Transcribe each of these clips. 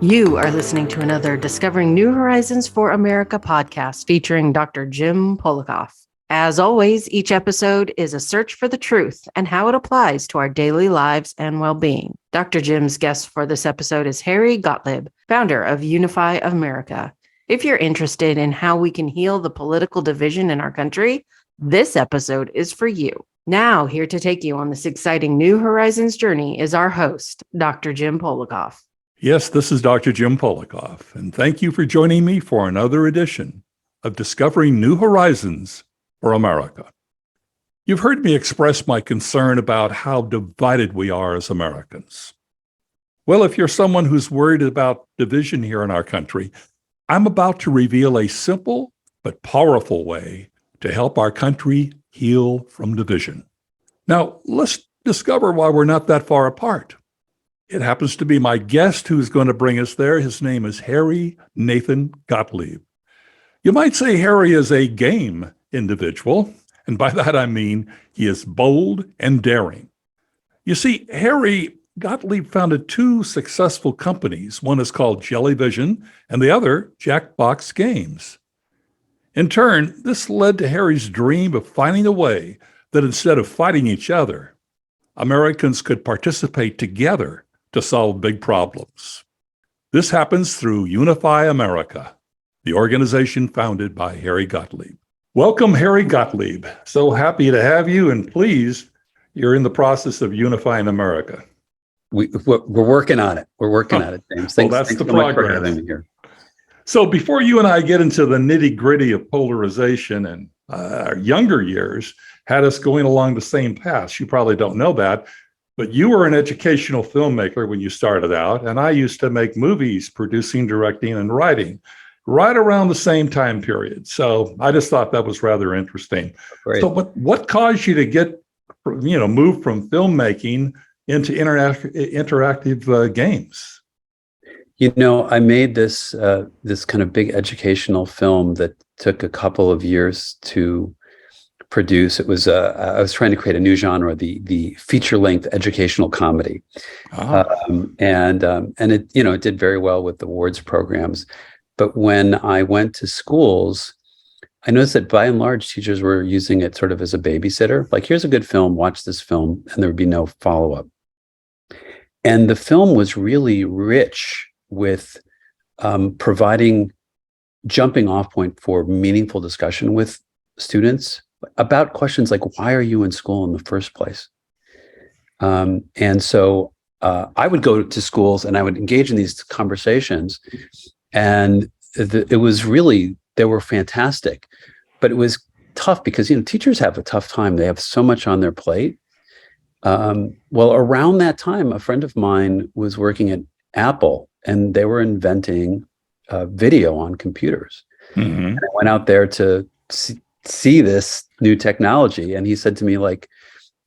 You are listening to another Discovering New Horizons for America podcast featuring Dr. Jim Polakof. As always, each episode is a search for the truth and how it applies to our daily lives and well-being. Dr. Jim's guest for this episode is Harry Gottlieb, founder of Unify America. If you're interested in how we can heal the political division in our country, this episode is for you. Now, here to take you on this exciting New Horizons journey is our host, Dr. Jim Polakof. Yes, this is Dr. Jim Polakof, and thank you for joining me for another edition of Discovering New Horizons for America. You've heard me express my concern about how divided we are as Americans. Well, if you're someone who's worried about division here in our country, I'm about to reveal a simple but powerful way to help our country heal from division. Now, let's discover why we're not that far apart. It happens to be my guest who's going to bring us there. His name is Harry Nathan Gottlieb. You might say Harry is a game individual, and by that I mean he is bold and daring. You see, Harry Gottlieb founded two successful companies. One is called Jellyvision, and the other, Jackbox Games. In turn, this led to Harry's dream of finding a way that instead of fighting each other, Americans could participate together to solve big problems. This happens through Unify America, the organization founded by Harry Gottlieb. Welcome, Harry Gottlieb. So happy to have you, and please, you're in the process of unifying America. We're working on it. We're working on it, James. Thanks, that's thanks the so much progress. for having me here. So before you and I get into the nitty-gritty of polarization, and our younger years had us going along the same path. You probably don't know that, but you were an educational filmmaker when you started out, and I used to make movies, producing, directing, and writing right around the same time period. So I just thought that was rather interesting. Great. So what caused you to get, move from filmmaking into interactive games? I made this kind of big educational film that took a couple of years to produce. It was I was trying to create a new genre, the feature-length educational comedy, and it it did very well with the awards programs. But when I went to schools, I noticed that by and large teachers were using it sort of as a babysitter. Like, here's a good film, watch this film, and there would be no follow-up. And the film was really rich with providing jumping off point for meaningful discussion with students about questions like, why are you in school in the first place? And so I would go to schools and I would engage in these conversations, and it was really, they were fantastic, but it was tough because, teachers have a tough time. They have so much on their plate. Well, around that time, a friend of mine was working at Apple, and they were inventing video on computers. Mm-hmm. And I went out there to see this new technology, and he said to me, like,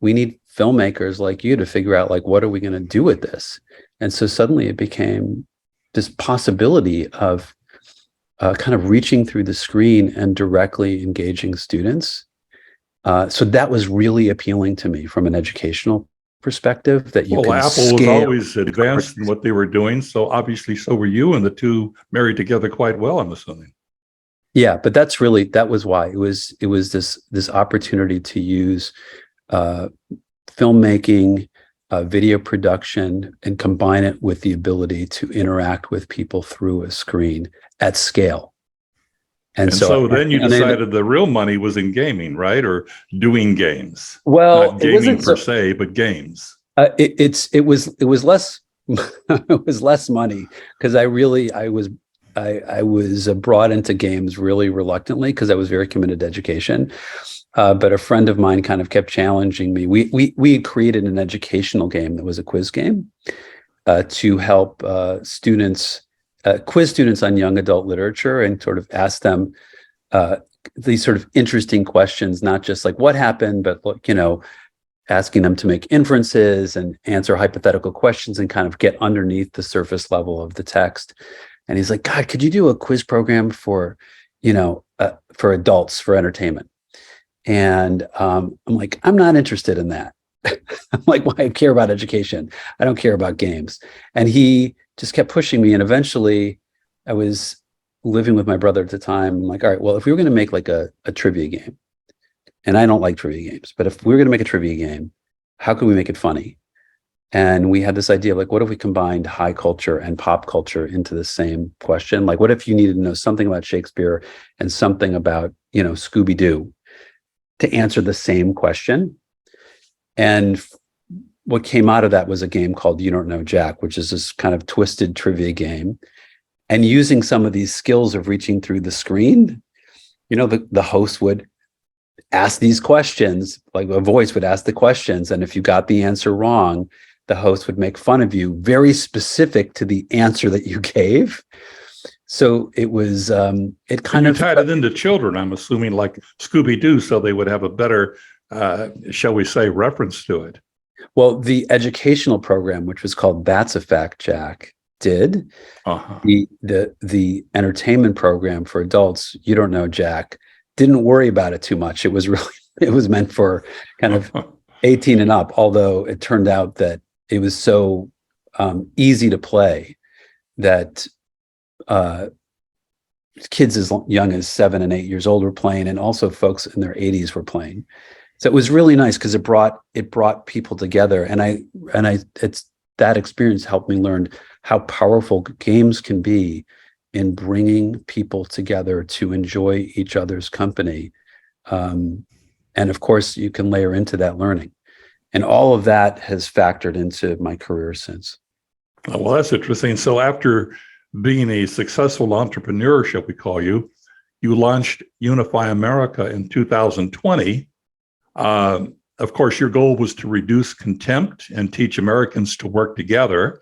we need filmmakers like you to figure out, like, what are we going to do with this? And so suddenly it became this possibility of kind of reaching through the screen and directly engaging students. So that was really appealing to me from an educational perspective, that you can Apple was always advanced in what they were doing, so obviously so were you, and the two married together quite well, I'm assuming. Yeah, but that was why it was this opportunity to use filmmaking, video production, and combine it with the ability to interact with people through a screen at scale. And so then you decided the real money was in gaming, right? Or doing games. Well, not gaming per se, but games. It was less it was less money, because I was brought into games really reluctantly because I was very committed to education. But a friend of mine kind of kept challenging me. We created an educational game that was a quiz game to help students. Quiz students on young adult literature and sort of ask them these sort of interesting questions, not just like what happened, but asking them to make inferences and answer hypothetical questions and kind of get underneath the surface level of the text. And he's like, God, could you do a quiz program for adults for entertainment? And I'm like, I'm not interested in that. I'm like, well, I care about education. I don't care about games. And he just kept pushing me. And eventually I was living with my brother at the time. I'm like, all right, well, if we were going to make like a trivia game, and I don't like trivia games, but if we were going to make a trivia game, how could we make it funny? And we had this idea of like, what if we combined high culture and pop culture into the same question? Like, what if you needed to know something about Shakespeare and something about, Scooby-Doo to answer the same question? And what came out of that was a game called You Don't Know Jack, which is this kind of twisted trivia game. And using some of these skills of reaching through the screen, the host would ask these questions, like a voice would ask the questions. And if you got the answer wrong, the host would make fun of you, very specific to the answer that you gave. So it was, it kind of tied it into children, I'm assuming, like Scooby-Doo, so they would have a better, shall we say, reference to it. Well, the educational program, which was called That's a Fact, Jack, did. Uh-huh. The entertainment program for adults, You Don't Know Jack, didn't worry about it too much. It was meant for kind of 18 and up, although it turned out that it was so easy to play that kids as young as 7 and 8 years old were playing, and also folks in their 80s were playing. So it was really nice because it brought people together, and it's that experience helped me learn how powerful games can be in bringing people together to enjoy each other's company. And of course, you can layer into that learning. And all of that has factored into my career since. Well, that's interesting. So after being a successful entrepreneur, shall we call you, you launched Unify America in 2020. Of course, your goal was to reduce contempt and teach Americans to work together.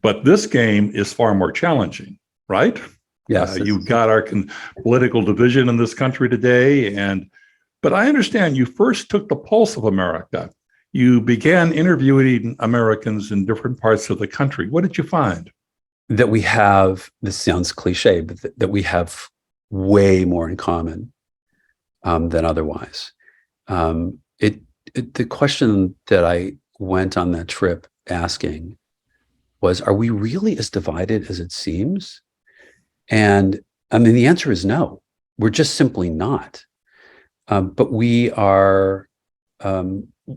But this game is far more challenging, right? Yes. You've got our political division in this country today. But I understand you first took the pulse of America. You began interviewing Americans in different parts of the country. What did you find? That we have, this sounds cliche, but that we have way more in common than otherwise. The question that I went on that trip asking was, are we really as divided as it seems? And I mean, the answer is no. We're just simply not. But we are,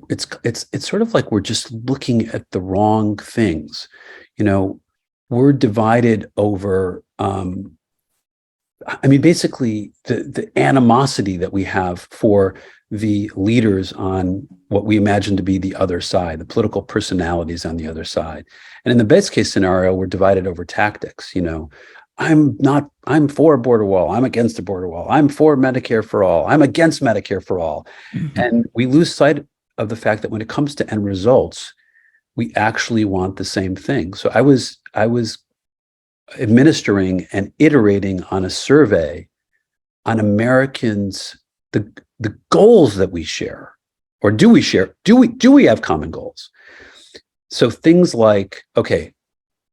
it's sort of like we're just looking at the wrong things. We're divided over, basically the animosity that we have for the leaders on what we imagine to be the other side, the political personalities on the other side. And in the best case scenario, we're divided over tactics. I'm for a border wall. I'm against a border wall. I'm for Medicare for all. I'm against Medicare for all. Mm-hmm. And we lose sight of the fact that when it comes to end results, we actually want the same thing. So I was administering and iterating on a survey on Americans, the goals that we share, or do we share? Do we have common goals? So things like, okay,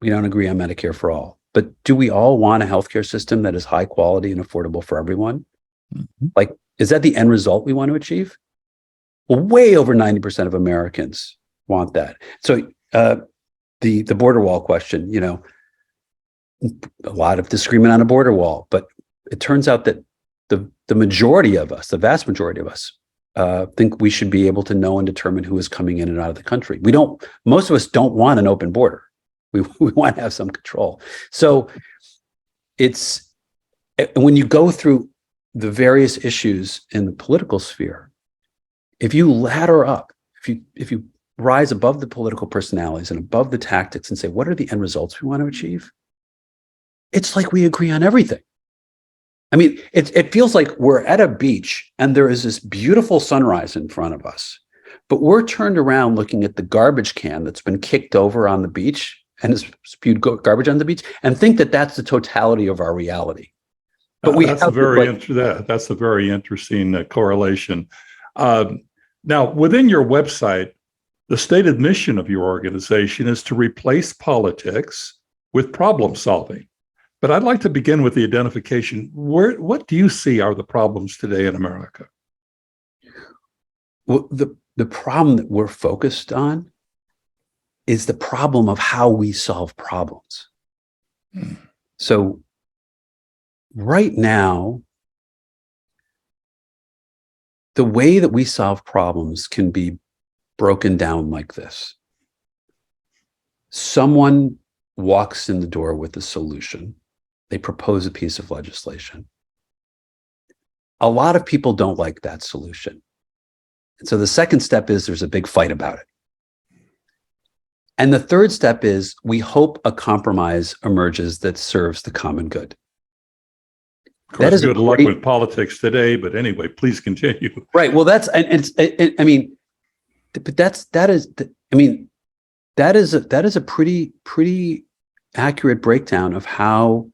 we don't agree on Medicare for all, but do we all want a healthcare system that is high quality and affordable for everyone? Mm-hmm. Like, is that the end result we want to achieve? Well, way over 90% of Americans want that. So the border wall question, a lot of disagreement on a border wall, but it turns out that the majority of us, the vast majority of us, think we should be able to know and determine who is coming in and out of the country. Most of us don't want an open border. We want to have some control. So when you go through the various issues in the political sphere, if you ladder up, if you rise above the political personalities and above the tactics and say, what are the end results we want to achieve? It's like we agree on everything. I mean, it feels like we're at a beach and there is this beautiful sunrise in front of us, but we're turned around looking at the garbage can that's been kicked over on the beach and has spewed garbage on the beach and think that that's the totality of our reality. But that's a very interesting correlation. Now, within your website, the stated mission of your organization is to replace politics with problem solving. But I'd like to begin with the identification. What do you see are the problems today in America? Well, the problem that we're focused on is the problem of how we solve problems. So right now, the way that we solve problems can be broken down like this. Someone walks in the door with a solution. They propose a piece of legislation. A lot of people don't like that solution. And so the second step is there's a big fight about it. And the third step is we hope a compromise emerges that serves the common good. Of course, That is good luck with politics today, but anyway, please continue. Right. Well, that's, I mean, but that is a pretty accurate breakdown of how,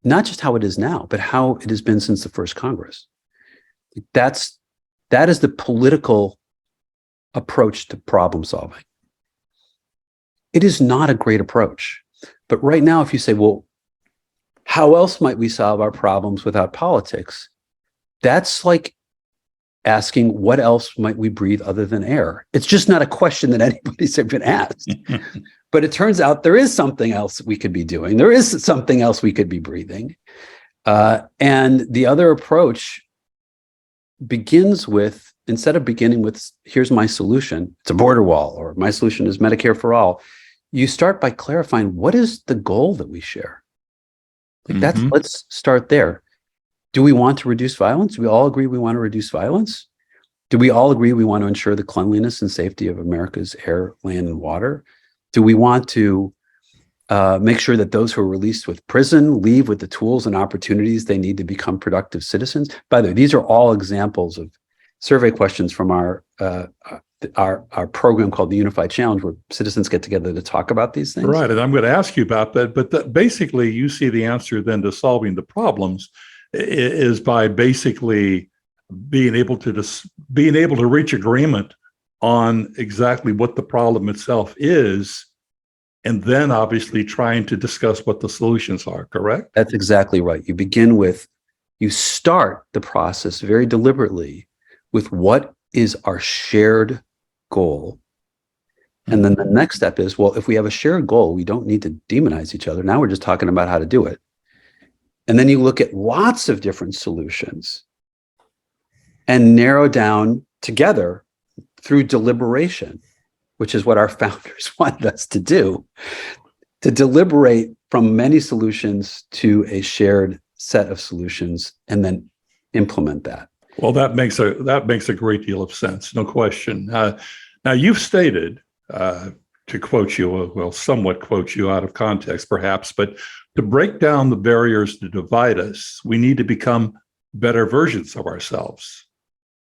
not just how it is now, but how it has been since the first Congress. That is the political approach to problem solving. It is not a great approach. But right now, if you say, well, how else might we solve our problems without politics? That's like asking, what else might we breathe other than air? It's just not a question that anybody's ever been asked. But it turns out there is something else we could be doing. There is something else we could be breathing. And the other approach begins with, instead of beginning with, here's my solution, it's a border wall, or my solution is Medicare for all, you start by clarifying, what is the goal that we share? Like let's start there. Do we want to reduce violence? Do we all agree we want to reduce violence? Do we all agree we want to ensure the cleanliness and safety of America's air, land, and water? Do we want to make sure that those who are released with prison leave with the tools and opportunities they need to become productive citizens? By the way, these are all examples of survey questions from our program called the Unify Challenge, where citizens get together to talk about these things. Right, and I'm going to ask you about that, but basically you see the answer then to solving the problems is by basically being able to reach agreement on exactly what the problem itself is, and then obviously trying to discuss what the solutions are, correct? That's exactly right. You start the process very deliberately with what is our shared goal. And then the next step is, well, if we have a shared goal, we don't need to demonize each other. Now we're just talking about how to do it. And then you look at lots of different solutions and narrow down together through deliberation, which is what our founders wanted us to do, to deliberate from many solutions to a shared set of solutions and then implement that. Well, that makes a great deal of sense, no question. Now, you've stated, to quote you, well, somewhat quote you out of context, perhaps, but to break down the barriers that divide us, we need to become better versions of ourselves.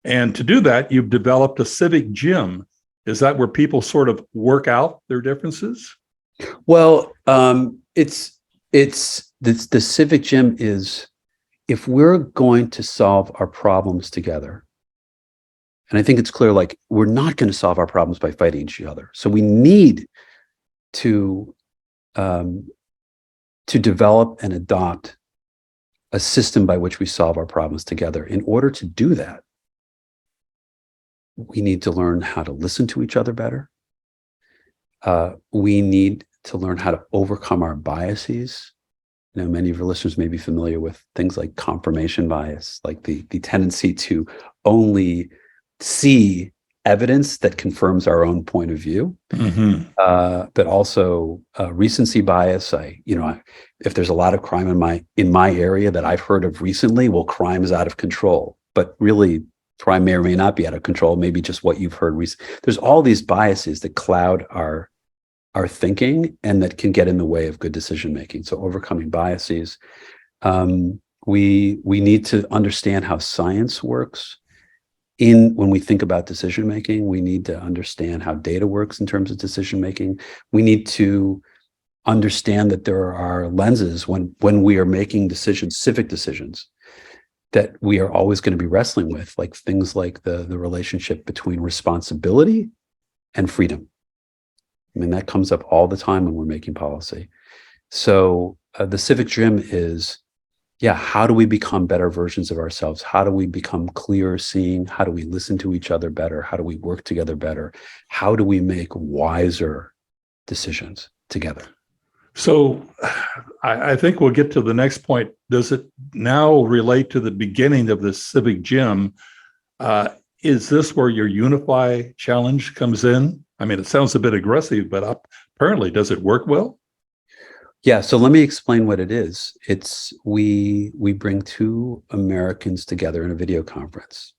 And to do that, you've developed a civic gym. Is that where people sort of work out their differences? Well, it's the civic gym is, if we're going to solve our problems together, and I think it's clear, like, we're not going to solve our problems by fighting each other. So we need to develop and adopt a system by which we solve our problems together. In order to do that, we need to learn how to listen to each other better. We need to learn how to overcome our biases. You know, many of your listeners may be familiar with things like confirmation bias, like the tendency to only see evidence that confirms our own point of view, but also recency bias. If there's a lot of crime in my area that I've heard of recently, well, crime is out of control, but really crime may or may not be out of control. Maybe just what you've heard recently. There's all these biases that cloud our thinking and that can get in the way of good decision making. So overcoming biases. We need to understand how science works. When we think about decision making, we need to understand how data works in terms of decision making. We need to understand that there are lenses when we are making decisions, civic decisions, that we are always going to be wrestling with, like things like the relationship between responsibility and freedom. I mean, that comes up all the time when we're making policy. So the civic gym is, how do we become better versions of ourselves? How do we become clearer seeing? How do we listen to each other better? How do we work together better? How do we make wiser decisions together. So I think we'll get to the next point. Does it now relate to the beginning of this Civic Gym? Is this where your Unify challenge comes in? I mean, it sounds a bit aggressive, but apparently, does it work well? Yeah, so let me explain what it is. It's we bring two Americans together in a video conference,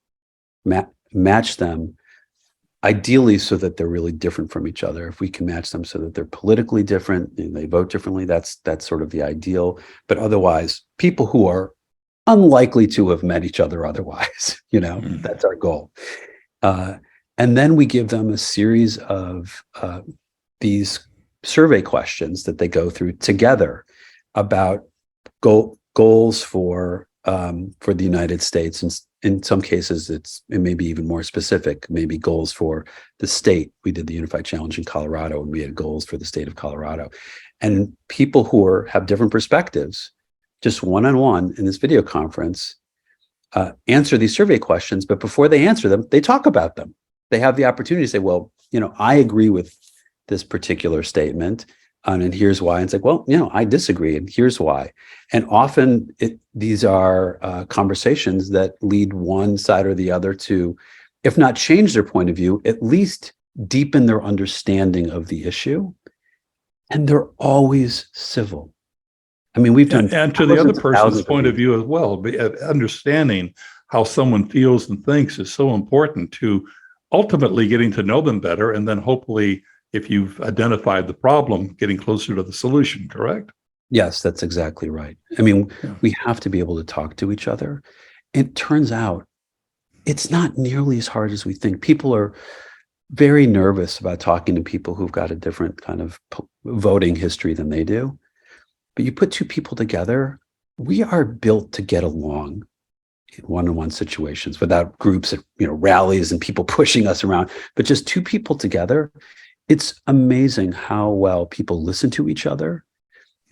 match them ideally so that they're really different from each other. If we can match them so that they're politically different and they vote differently, that's sort of the ideal. But otherwise, people who are unlikely to have met each other otherwise, that's our goal. And then we give them a series of these survey questions that they go through together about goals for the United States. And in some cases, it may be even more specific, maybe goals for the state. We did the Unify Challenge in Colorado, and we had goals for the state of Colorado. And people who have different perspectives, just one-on-one in this video conference, answer these survey questions. But before they answer them, they talk about them. They have the opportunity to say, well, I agree with this particular statement, and here's why. And it's like, well, I disagree, and here's why. And often these are conversations that lead one side or the other to, if not change their point of view, at least deepen their understanding of the issue. And they're always civil. I mean, we've done, and to the other person's point of view as well. Understanding how someone feels and thinks is so important to ultimately getting to know them better, and then hopefully, if you've identified the problem, getting closer to the solution, correct? Yes, that's exactly right. I mean, we have to be able to talk to each other. It turns out it's not nearly as hard as we think. People are very nervous about talking to people who've got a different kind of voting history than they do. But you put two people together, we are built to get along in one-on-one situations without groups at rallies and people pushing us around, but just two people together. It's amazing how well people listen to each other,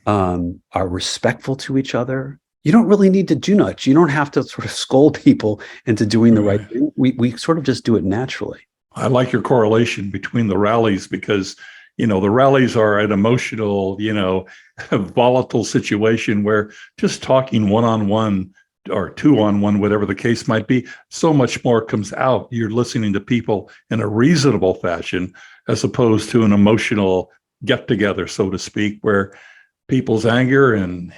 are respectful to each other. You don't really need to do much. You don't have to sort of scold people into doing the right thing. We sort of just do it naturally. I like your correlation between the rallies because, the rallies are an emotional, volatile situation where just talking one-on-one or two-on-one, whatever the case might be, so much more comes out. You're listening to people in a reasonable fashion as opposed to an emotional get-together, so to speak, where people's anger and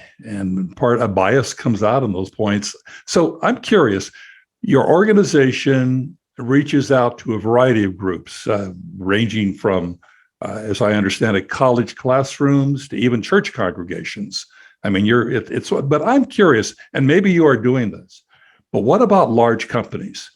part of bias comes out in those points. So I'm curious, your organization reaches out to a variety of groups, ranging from, as I understand it, college classrooms to even church congregations. I mean, but I'm curious, and maybe you are doing this, but what about large companies?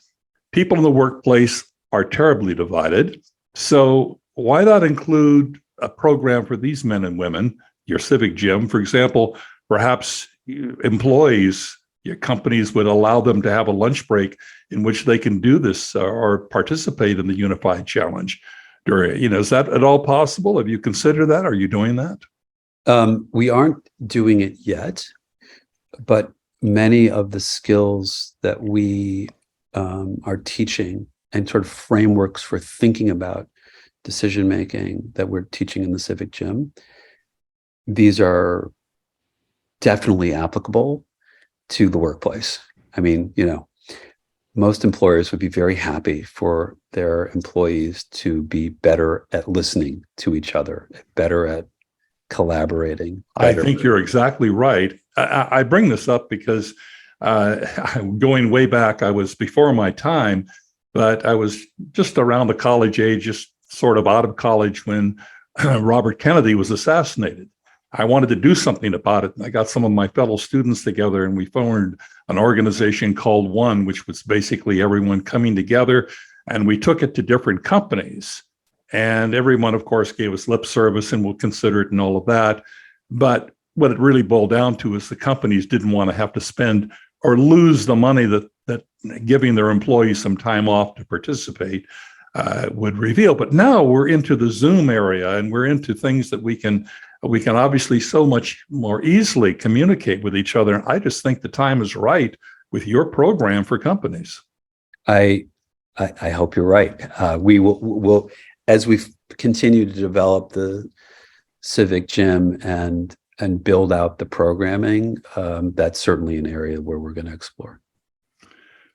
People in the workplace are terribly divided. So why not include a program for these men and women, your Civic Gym, for example? Perhaps employees, your companies would allow them to have a lunch break in which they can do this or participate in the Unified Challenge. Is that at all possible? Have you considered that? Are you doing that? We aren't doing it yet, but many of the skills that we are teaching and sort of frameworks for thinking about decision making that we're teaching in the Civic Gym, these are definitely applicable to the workplace. I mean, most employers would be very happy for their employees to be better at listening to each other, better at collaborating. I think you're exactly right. I bring this up because going way back, I was before my time, but I was just around the college age, just sort of out of college when Robert Kennedy was assassinated. I wanted to do something about it. And I got some of my fellow students together and we formed an organization called One, which was basically everyone coming together. And we took it to different companies. And everyone, of course, gave us lip service and we'll consider it and all of that. But what it really boiled down to is the companies didn't want to have to spend or lose the money that giving their employees some time off to participate would reveal. But now we're into the Zoom area and we're into things that we can obviously so much more easily communicate with each other. And I just think the time is right with your program for companies. I hope you're right. We will as we continue to develop the Civic Gym and build out the programming, that's certainly an area where we're going to explore.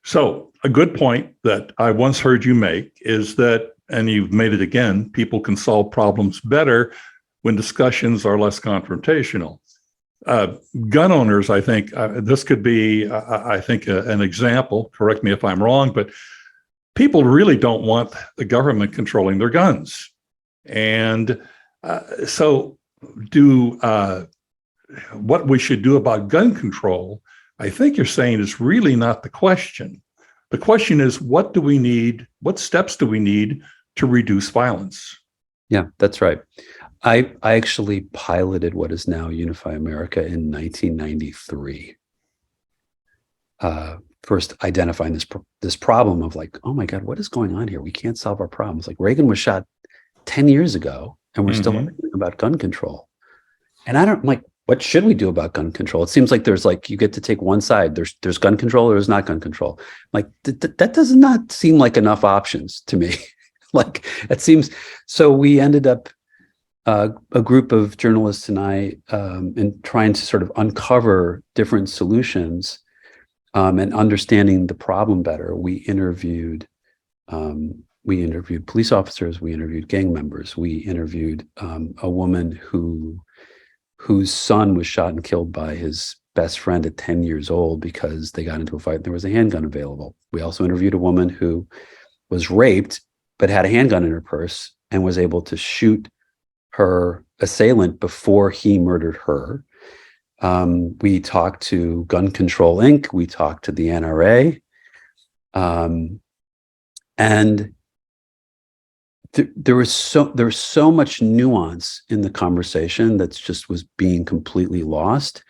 So a good point that I once heard you make is that, and you've made it again, people can solve problems better when discussions are less confrontational. Gun owners, I think, this could be, I think, an example. Correct me if I'm wrong, but people really don't want the government controlling their guns. And so what we should do about gun control, I think you're saying, is really not the question. The question is, what do we need? What steps do we need to reduce violence? Yeah, that's right. I actually piloted what is now Unify America in 1993. First identifying this problem of like, oh my God, what is going on here? We can't solve our problems. Like Reagan was shot 10 years ago and we're still arguing about gun control. And I'm like, what should we do about gun control? It seems like there's like, you get to take one side. There's gun control or there's not gun control. Like that does not seem like enough options to me. Like it seems, so we ended up, a group of journalists and I, in trying to sort of uncover different solutions and understanding the problem better. We interviewed police officers, we interviewed gang members, we interviewed a woman whose son was shot and killed by his best friend at 10 years old because they got into a fight and there was a handgun available. We also interviewed a woman who was raped but had a handgun in her purse and was able to shoot her assailant before he murdered her. We talked to Gun Control Inc. We talked to the NRA. And there was so much nuance in the conversation that just was being completely lost.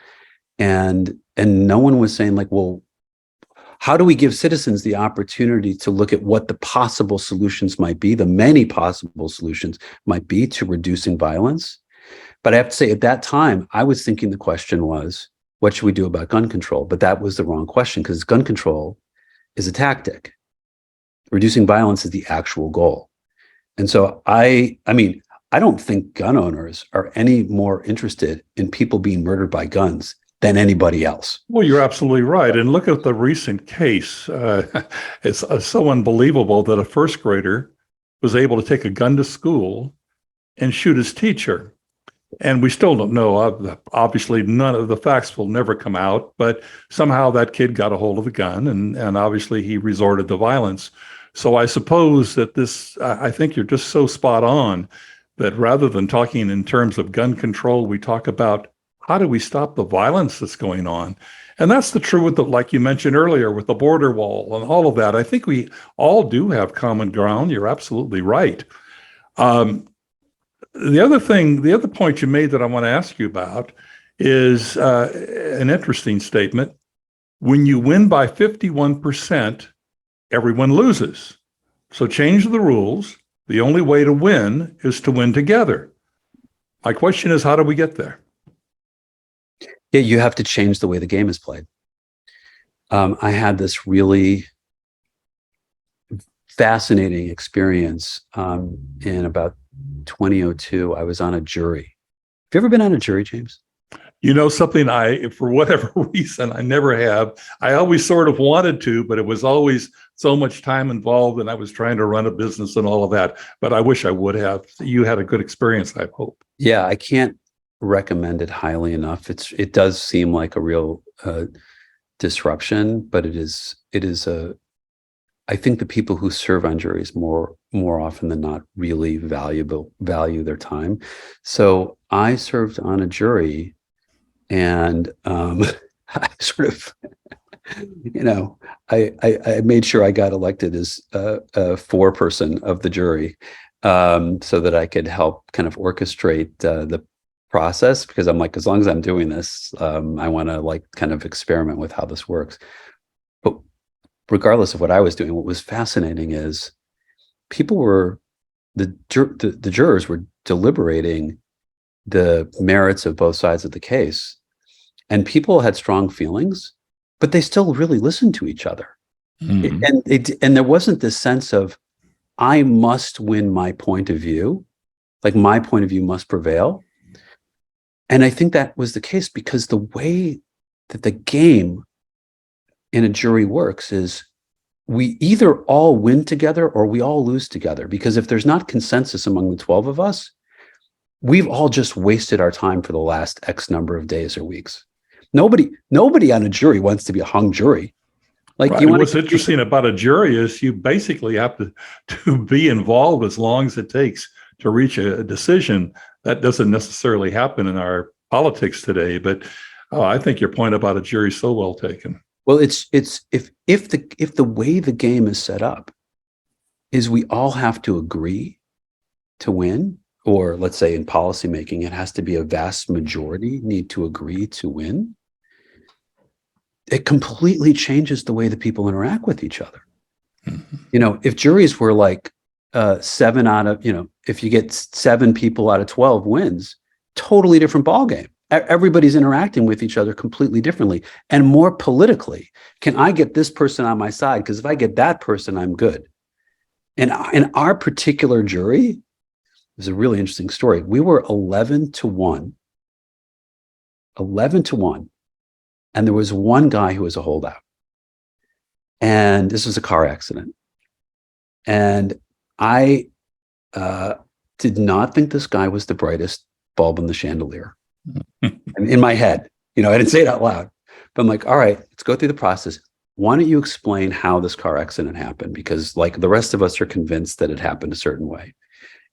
And no one was saying like, well, how do we give citizens the opportunity to look at what the possible solutions might be, the many possible solutions might be to reducing violence? But I have to say, at that time, I was thinking the question was, what should we do about gun control? But that was the wrong question because gun control is a tactic. Reducing violence is the actual goal. And so I mean, I don't think gun owners are any more interested in people being murdered by guns than anybody else. Well, you're absolutely right. And look at the recent case. It's so unbelievable that a first grader was able to take a gun to school and shoot his teacher. And we still don't know. Obviously, none of the facts will never come out, but somehow that kid got a hold of the gun and obviously he resorted to violence. So I suppose that I think you're just so spot on that rather than talking in terms of gun control, we talk about how do we stop the violence that's going on? And that's the truth with like you mentioned earlier, with the border wall and all of that. I think we all do have common ground. You're absolutely right. The other point you made that I want to ask you about is an interesting statement. When you win by 51%, everyone loses. So change the rules. The only way to win is to win together. My question is, how do we get there? Yeah, you have to change the way the game is played. I had this really fascinating experience in about 2002. I was on a jury. Have you ever been on a jury, James? You know, something for whatever reason, I never have. I always sort of wanted to, but it was always so much time involved and I was trying to run a business and all of that. But I wish I would have. You had a good experience, I hope. Yeah, I can't recommend it highly enough. It does seem like a real disruption, but it is I think the people who serve on juries more often than not really value their time. So I served on a jury and I sort of, I made sure I got elected as a foreperson of the jury so that I could help kind of orchestrate the process, because I'm like, as long as I'm doing this, I want to like kind of experiment with how this works. But regardless of what I was doing, what was fascinating is the jurors were deliberating the merits of both sides of the case, and people had strong feelings, but they still really listened to each other. And there wasn't this sense of, I must win my point of view. Like my point of view must prevail. And I think that was the case because the way that the game in a jury works is we either all win together or we all lose together. Because if there's not consensus among the 12 of us, we've all just wasted our time for the last X number of days or weeks. Nobody on a jury wants to be a hung jury. Like, right. What's interesting about a jury is you basically have to be involved as long as it takes to reach a decision. That doesn't necessarily happen in our politics today, but I think your point about a jury is so well taken. Well, it's if the way the game is set up is we all have to agree to win, or let's say in policymaking, it has to be a vast majority need to agree to win. It completely changes the way that people interact with each other. Mm-hmm. If juries were like 7 out of, if you get 7 people out of 12 wins, totally different ballgame. Everybody's interacting with each other completely differently and more politically. Can I get this person on my side? Because if I get that person, I'm good. And in our particular jury, it's a really interesting story. We were 11-1. And there was one guy who was a holdout. And this was a car accident. And I did not think this guy was the brightest bulb in the chandelier. In my head, I didn't say it out loud, but I'm like, all right, let's go through the process. Why don't you explain how this car accident happened? Because like the rest of us are convinced that it happened a certain way.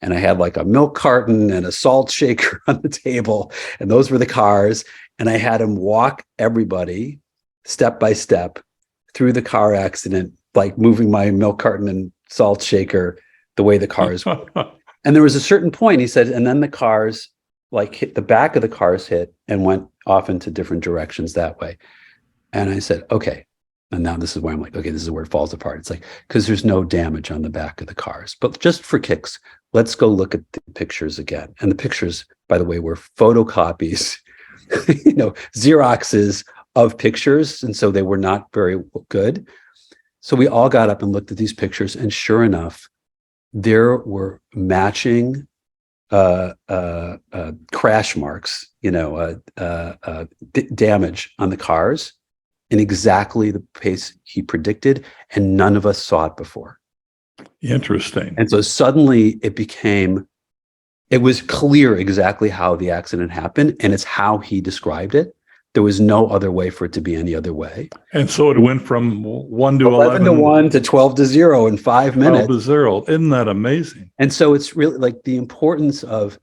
And I had like a milk carton and a salt shaker on the table, and those were the cars. And I had him walk everybody step by step through the car accident, like moving my milk carton and salt shaker the way the cars were. And there was a certain point, he said, and then the cars like hit the back of the cars hit and went off into different directions that way. And I said, okay. And now this is where I'm like, okay, this is where it falls apart. It's like, because there's no damage on the back of the cars. But just for kicks, let's go look at the pictures again. And the pictures, by the way, were photocopies, Xeroxes of pictures. And so they were not very good. So we all got up and looked at these pictures. And sure enough, there were matching crash marks, damage on the cars in exactly the pace he predicted, and none of us saw it before. Interesting. And so suddenly it was clear exactly how the accident happened, and it's how he described it. There was no other way for it to be any other way. And so it went from 1 to 11-1 to 12-0 in 5 minutes. 12-0. Isn't that amazing? And so it's really like the importance of,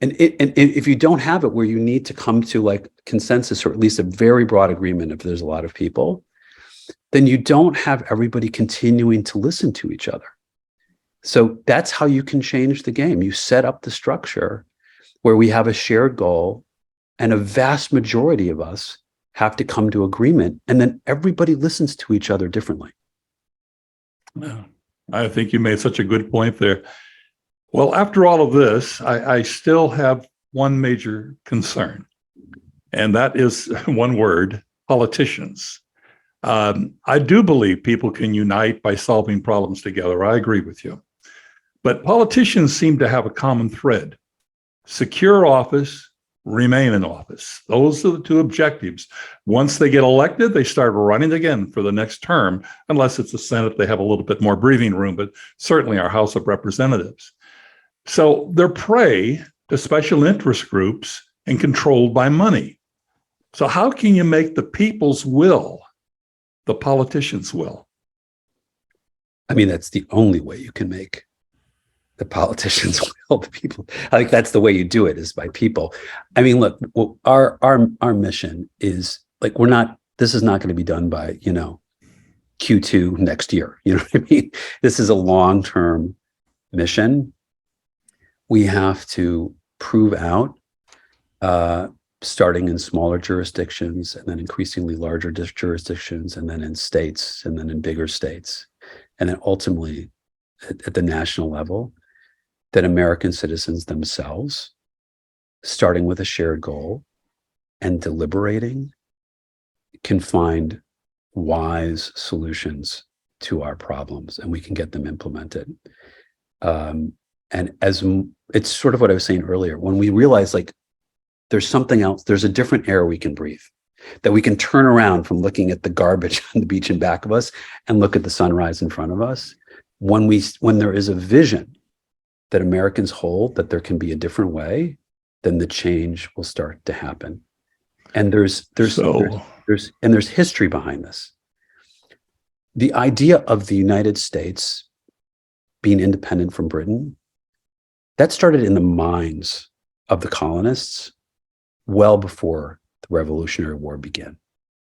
and if you don't have it where you need to come to like consensus or at least a very broad agreement, if there's a lot of people, then you don't have everybody continuing to listen to each other. So that's how you can change the game. You set up the structure where we have a shared goal, and a vast majority of us have to come to agreement, and then everybody listens to each other differently. Yeah, I think you made such a good point there. Well, after all of this, I still have one major concern, and that is one word: politicians. I do believe people can unite by solving problems together. I agree with you. But politicians seem to have a common thread: secure office, remain in office. Those are the two objectives. Once they get elected, they start running again for the next term, unless it's the Senate, they have a little bit more breathing room, but certainly our House of Representatives. So they're prey to special interest groups and controlled by money. So how can you make the people's will the politicians' will? I mean, that's the only way you can make the politicians will, the people. I think that's the way you do it, is by people. I mean, look, our mission is like, this is not going to be done by, Q2 next year. You know what I mean? This is a long-term mission. We have to prove out, starting in smaller jurisdictions and then increasingly larger jurisdictions, and then in states, and then in bigger states, and then ultimately at the national level, that American citizens themselves, starting with a shared goal and deliberating, can find wise solutions to our problems, and we can get them implemented. And it's sort of what I was saying earlier, when we realize like there's something else, there's a different air we can breathe, that we can turn around from looking at the garbage on the beach in back of us and look at the sunrise in front of us. When there is a vision that Americans hold that there can be a different way, then the change will start to happen. And there's history behind this. The idea of the United States being independent from Britain, that started in the minds of the colonists well before the Revolutionary War began.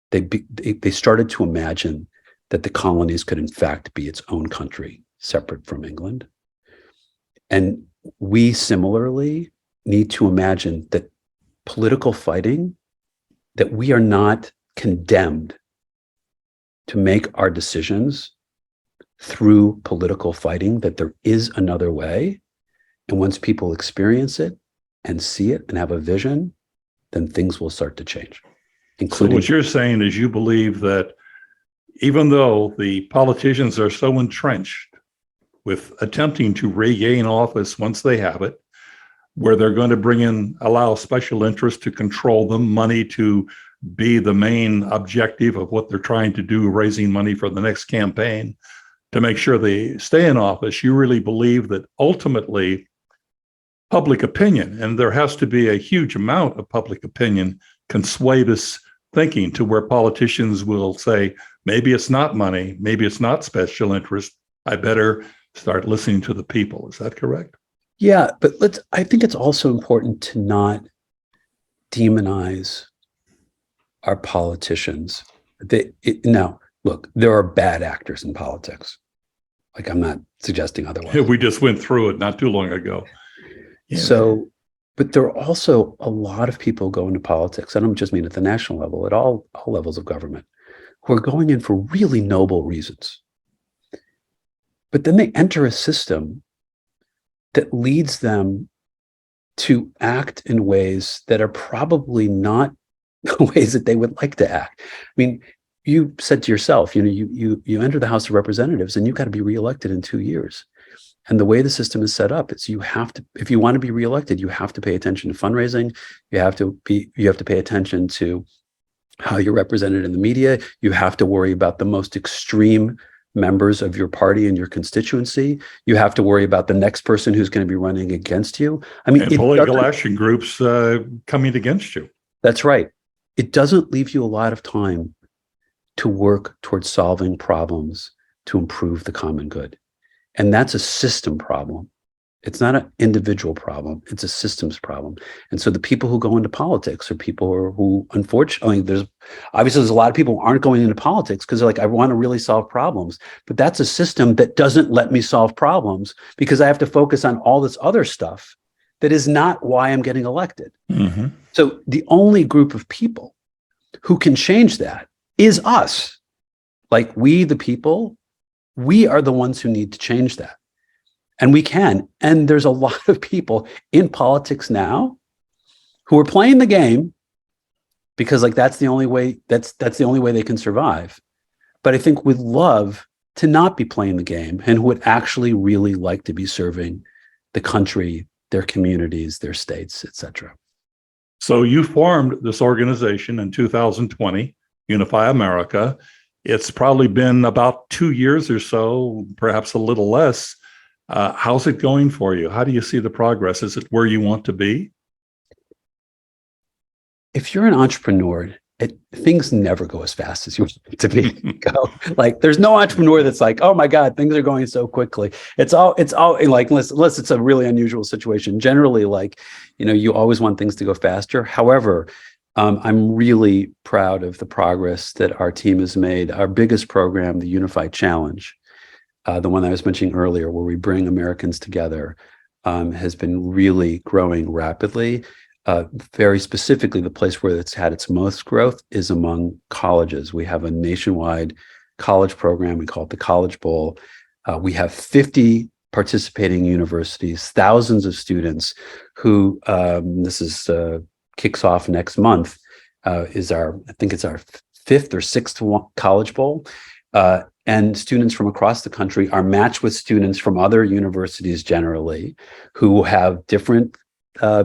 They started to imagine that the colonies could in fact be its own country, separate from England. And we similarly need to imagine that political fighting, that we are not condemned to make our decisions through political fighting, that there is another way. And once people experience it and see it and have a vision, then things will start to change. So what you're saying is you believe that even though the politicians are so entrenched with attempting to regain office once they have it, where they're going to allow special interests to control them, money to be the main objective of what they're trying to do, raising money for the next campaign to make sure they stay in office, you really believe that ultimately public opinion, and there has to be a huge amount of public opinion, can sway this thinking to where politicians will say, maybe it's not money, maybe it's not special interest, I better start listening to the people. Is that correct? Yeah, but I think it's also important to not demonize our politicians. Now, look, there are bad actors in politics. Like, I'm not suggesting otherwise. We just went through it not too long ago. Yeah. So, but there are also a lot of people go into politics, I don't just mean at the national level, at all levels of government, who are going in for really noble reasons. But then they enter a system that leads them to act in ways that are probably not the ways that they would like to act. I mean, you said to yourself, you enter the House of Representatives and you've got to be reelected in 2 years. And the way the system is set up is you have to, if you want to be reelected, you have to pay attention to fundraising. You have to pay attention to how you're represented in the media. You have to worry about the most extreme members of your party and your constituency. You have to worry about the next person who's going to be running against you. I mean, and political action groups coming against you. That's right. It doesn't leave you a lot of time to work towards solving problems to improve the common good. And that's a system problem. It's not an individual problem. It's a systems problem. And so the people who go into politics are people who unfortunately, there's a lot of people who aren't going into politics because they're like, I want to really solve problems. But that's a system that doesn't let me solve problems because I have to focus on all this other stuff that is not why I'm getting elected. Mm-hmm. So the only group of people who can change that is us. Like, we, the people, we are the ones who need to change that. And we can. And there's a lot of people in politics now who are playing the game because, like, that's the only way they can survive. But I think we'd love to not be playing the game and who would actually really like to be serving the country, their communities, their states, etc. So you formed this organization in 2020, Unify America. It's probably been about 2 years or so, perhaps a little less. How's it going for you? How do you see the progress? Is it where you want to be? If you're an entrepreneur, things never go as fast as you want it to be. Like, there's no entrepreneur that's like, oh my God, things are going so quickly. It's all like, unless it's a really unusual situation. Generally, like, you always want things to go faster. However, I'm really proud of the progress that our team has made. Our biggest program, the Unify Challenge, the one I was mentioning earlier, where we bring Americans together, has been really growing rapidly. Very specifically, the place where it's had its most growth is among colleges. We have a nationwide college program. We call it the College Bowl. We have 50 participating universities, thousands of students who, kicks off next month, I think it's our 5th or 6th College Bowl. And students from across the country are matched with students from other universities generally who have different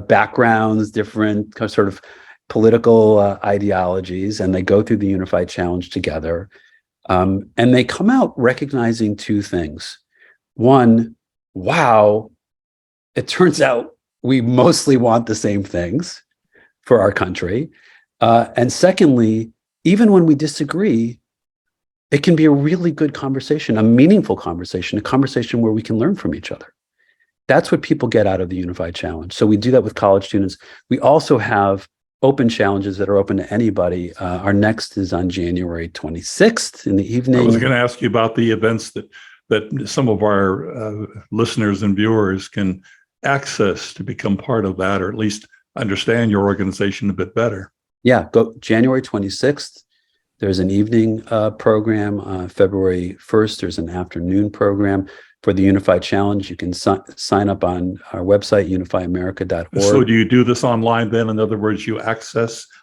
backgrounds, different sort of political ideologies, and they go through the Unify Challenge together. And they come out recognizing two things. One, wow, it turns out we mostly want the same things for our country. And secondly, even when we disagree, it can be a really good conversation, a meaningful conversation, a conversation where we can learn from each other. That's what people get out of the Unified Challenge. So we do that with college students. We also have open challenges that are open to anybody. Our next is on January 26th in the evening. I was going to ask you about the events that some of our listeners and viewers can access to become part of that, or at least understand your organization a bit better. Yeah, go January 26th. There's an evening program. February 1st, there's an afternoon program for the Unified Challenge. You can sign up on our website, unifyamerica.org. So do you do this online then? In other words,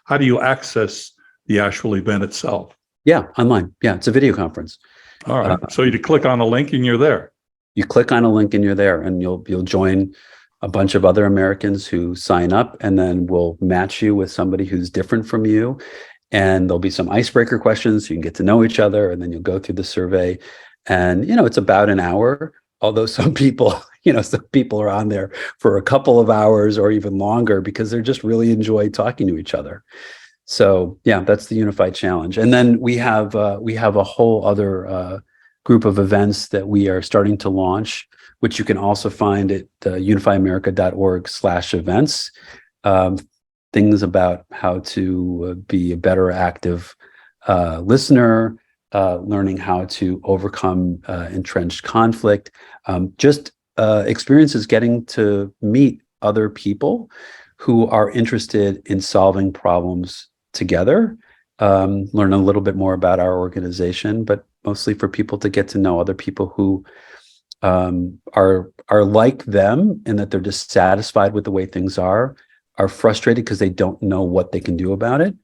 how do you access the actual event itself? Yeah, online. Yeah, it's a video conference. All right. So you click on a link and you're there. You click on a link and you're there, and you'll join a bunch of other Americans who sign up, and then we'll match you with somebody who's different from you. And there'll be some icebreaker questions so you can get to know each other, and then you'll go through the survey. And, it's about an hour, although some people are on there for a couple of hours or even longer because they're just really enjoy talking to each other. So yeah, that's the Unified Challenge. And then we have a whole other group of events that we are starting to launch, which you can also find at unifyamerica.org/events. Things about how to be a better active listener, learning how to overcome entrenched conflict, experiences getting to meet other people who are interested in solving problems together, learn a little bit more about our organization, but mostly for people to get to know other people who are like them, and that they're dissatisfied with the way things are frustrated because they don't know what they can do about it.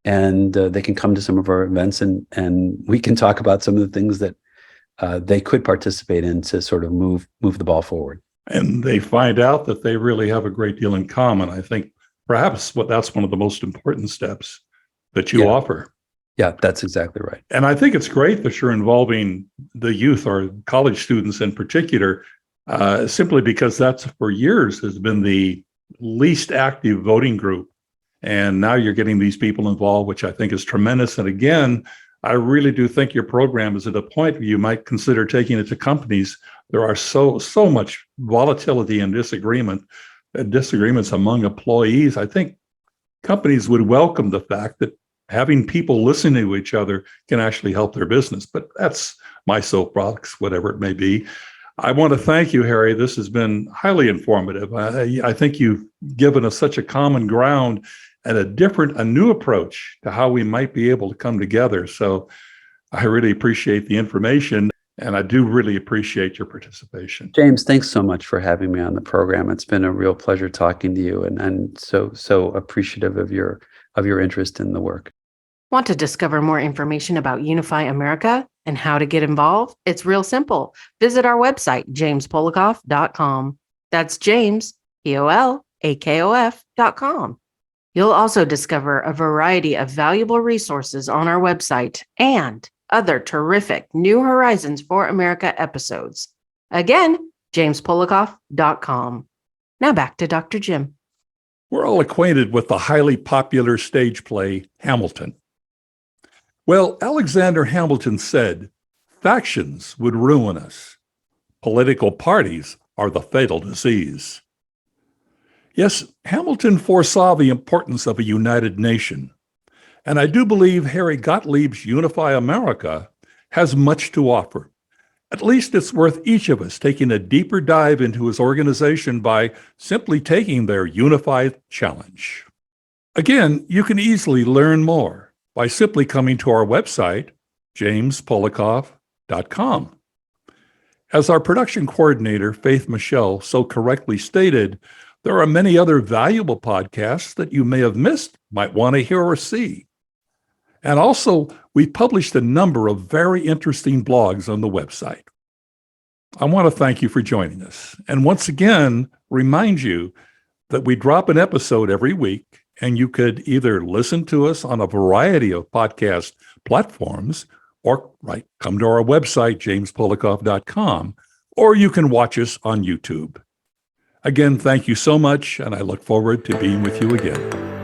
And they can come to some of our events, and we can talk about some of the things that they could participate in to sort of move the ball forward. And they find out that they really have a great deal in common. I think perhaps that's one of the most important steps that you offer. Yeah, that's exactly right. And I think it's great that you're involving the youth, or college students in particular, simply because that's for years has been the least active voting group. And now you're getting these people involved, which I think is tremendous. And again, I really do think your program is at a point where you might consider taking it to companies. There are so much volatility and disagreements among employees. I think companies would welcome the fact that having people listen to each other can actually help their business. But that's my soapbox, whatever it may be. I want to thank you, Harry. This has been highly informative. I think you've given us such a common ground and a new approach to how we might be able to come together. So I really appreciate the information, and I do really appreciate your participation. James, thanks so much for having me on the program. It's been a real pleasure talking to you, and so appreciative of your interest in the work. Want to discover more information about Unify America and how to get involved? It's real simple. Visit our website, jamespolakof.com. That's James, Polakof.com. You'll also discover a variety of valuable resources on our website and other terrific New Horizons for America episodes. Again, jamespolakof.com. Now back to Dr. Jim. We're all acquainted with the highly popular stage play Hamilton. Well, Alexander Hamilton said, "Factions would ruin us. Political parties are the fatal disease." Yes, Hamilton foresaw the importance of a united nation, and I do believe Harry Gottlieb's Unify America has much to offer. At least it's worth each of us taking a deeper dive into his organization by simply taking their Unify Challenge. Again, you can easily learn more by simply coming to our website, jamespolakof.com. As our production coordinator, Faith Michelle, so correctly stated, there are many other valuable podcasts that you may have missed, might want to hear or see. And also, we published a number of very interesting blogs on the website. I want to thank you for joining us. And once again, remind you that we drop an episode every week, and you could either listen to us on a variety of podcast platforms or come to our website, jamespolakof.com, or you can watch us on YouTube. Again, thank you so much, and I look forward to being with you again.